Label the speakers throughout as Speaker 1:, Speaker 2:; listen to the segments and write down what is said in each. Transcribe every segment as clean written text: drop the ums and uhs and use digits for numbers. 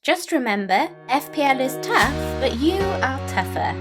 Speaker 1: Just remember, FPL is tough, but you are tougher.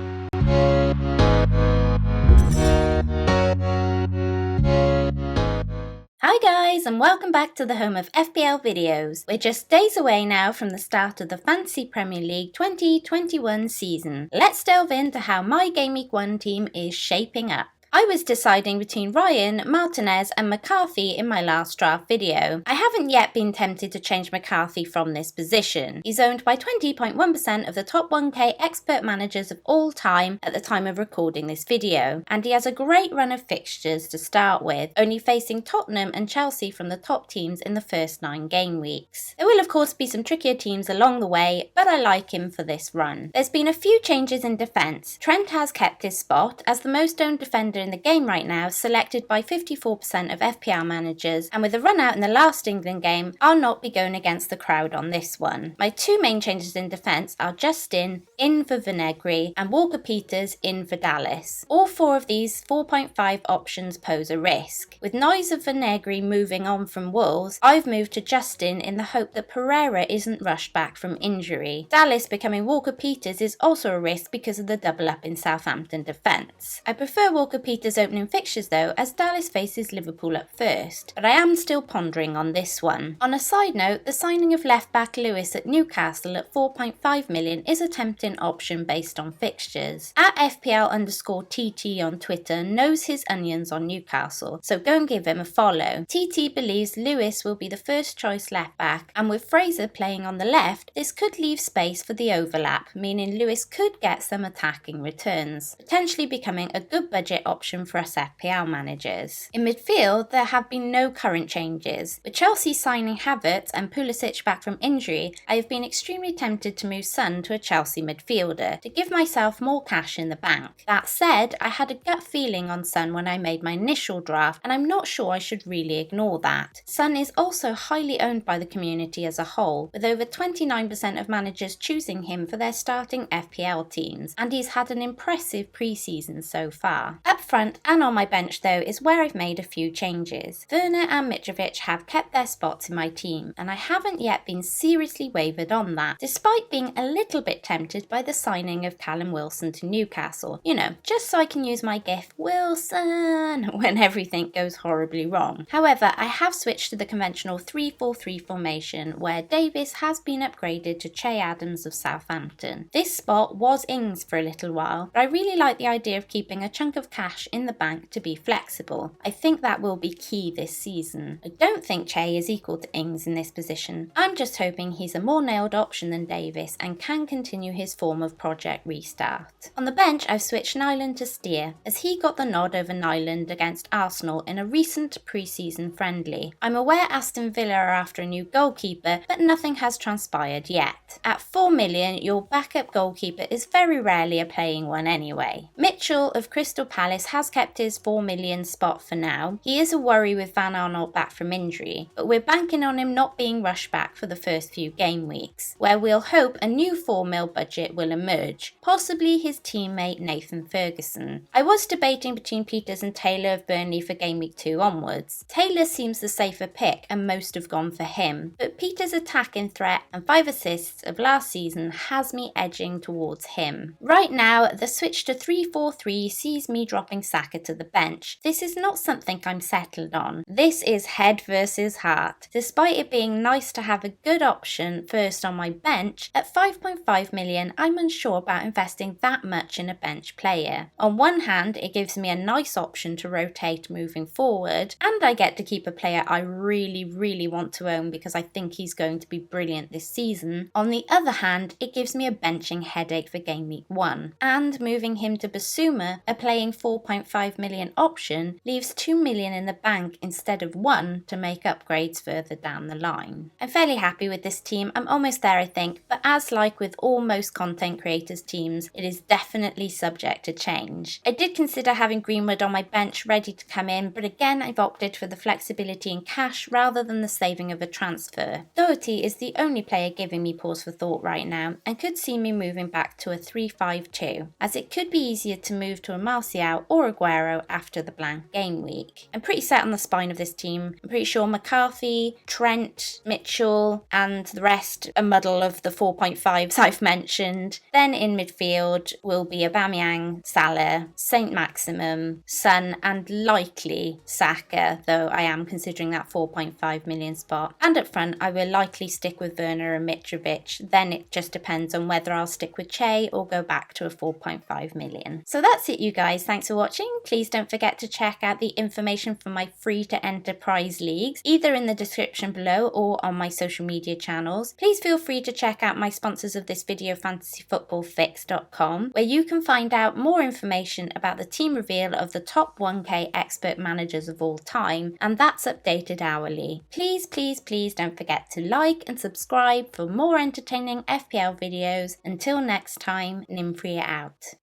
Speaker 1: Hi guys, and welcome back to the home of FPL videos. We're just days away now from the start of the Fantasy Premier League 2021 season. Let's delve into how my Gameweek 1 team is shaping up. I was deciding between Ryan, Martinez and McCarthy in my last draft video. I haven't yet been tempted to change McCarthy from this position. He's owned by 20.1% of the top 1k expert managers of all time at the time of recording this video, and he has a great run of fixtures to start with, only facing Tottenham and Chelsea from the top teams in the first 9 game weeks. There will of course be some trickier teams along the way, but I like him for this run. There's been a few changes in defence. Trent has kept his spot as the most owned defender in the game right now, selected by 54% of FPL managers, and with a run out in the last England game, I'll not be going against the crowd on this one. My 2 main changes in defence are Justin in for Vinagre and Walker-Peters in for Dallas. All 4 of these 4.5 options pose a risk. With noise of Vinagre moving on from Wolves, I've moved to Justin in the hope that Pereira isn't rushed back from injury. Dallas becoming Walker-Peters is also a risk because of the double up in Southampton defence. I prefer Walker-Peters opening fixtures though, as Dallas faces Liverpool up first, but I am still pondering on this one. On a side note, the signing of left-back Lewis at Newcastle at 4.5 million is a tempting option based on fixtures. At FPL_TT on Twitter knows his onions on Newcastle, so go and give him a follow. TT believes Lewis will be the first choice left-back, and with Fraser playing on the left, this could leave space for the overlap, meaning Lewis could get some attacking returns, potentially becoming a good budget option for us FPL managers. In midfield, there have been no current changes. With Chelsea signing Havertz and Pulisic back from injury, I have been extremely tempted to move Son to a Chelsea midfielder to give myself more cash in the bank. That said, I had a gut feeling on Son when I made my initial draft, and I'm not sure I should really ignore that. Son is also highly owned by the community as a whole, with over 29% of managers choosing him for their starting FPL teams, and he's had an impressive pre-season so far. Up front and on my bench though is where I've made a few changes. Werner and Mitrovic have kept their spots in my team, and I haven't yet been seriously wavered on that, despite being a little bit tempted by the signing of Callum Wilson to Newcastle. You know, just so I can use my gif Wilson when everything goes horribly wrong. However, I have switched to the conventional 3-4-3 formation where Davis has been upgraded to Che Adams of Southampton. This spot was Ings for a little while, but I really like the idea of keeping a chunk of cash in the bank to be flexible. I think that will be key this season. I don't think Che is equal to Ings in this position. I'm just hoping he's a more nailed option than Davis and can continue his form of Project Restart. On the bench, I've switched Nyland to Steer, as he got the nod over Nyland against Arsenal in a recent pre-season friendly. I'm aware Aston Villa are after a new goalkeeper, but nothing has transpired yet. At 4 million, your backup goalkeeper is very rarely a playing one anyway. Mitchell of Crystal Palace has kept his 4 million spot for now. He is a worry with Van Arnold back from injury, but we're banking on him not being rushed back for the first few game weeks, where we'll hope a new 4 mil budget will emerge, possibly his teammate Nathan Ferguson. I was debating between Peters and Taylor of Burnley for game week 2 onwards. Taylor seems the safer pick and most have gone for him, but Peters' attacking threat and 5 assists of last season has me edging towards him. Right now, the switch to 3-4-3 sees me dropping Saka to the bench. This is not something I'm settled on. This is head versus heart. Despite it being nice to have a good option first on my bench, at 5.5 million I'm unsure about investing that much in a bench player. On one hand, it gives me a nice option to rotate moving forward, and I get to keep a player I really want to own because I think he's going to be brilliant this season. On the other hand, it gives me a benching headache for game week 1, and moving him to Basuma, a playing 4.5 million option, leaves 2 million in the bank instead of 1 to make upgrades further down the line. I'm fairly happy with this team. I'm almost there I think, but as like with all most content creators teams, it is definitely subject to change. I did consider having Greenwood on my bench ready to come in, but again I've opted for the flexibility in cash rather than the saving of a transfer. Doherty is the only player giving me pause for thought right now, and could see me moving back to a 3-5-2, as it could be easier to move to a Martial or Aguero after the blank game week. I'm pretty set on the spine of this team. I'm pretty sure McCarthy, Trent, Mitchell, and the rest, a muddle of the 4.5s I've mentioned. Then in midfield will be Aubameyang, Salah, Saint Maximum, Son, and likely Saka, though I am considering that 4.5 million spot. And up front, I will likely stick with Werner and Mitrovic. Then it just depends on whether I'll stick with Che or go back to a 4.5 million. So that's it, you guys. Thanks for watching. Please don't forget to check out the information for my free to enter prize leagues, either in the description below or on my social media channels. Please feel free to check out my sponsors of this video, fantasyfootballfix.com, where you can find out more information about the team reveal of the top 1k expert managers of all time, and that's updated hourly. Please, please, please don't forget to like and subscribe for more entertaining FPL videos. Until next time, Nympria out.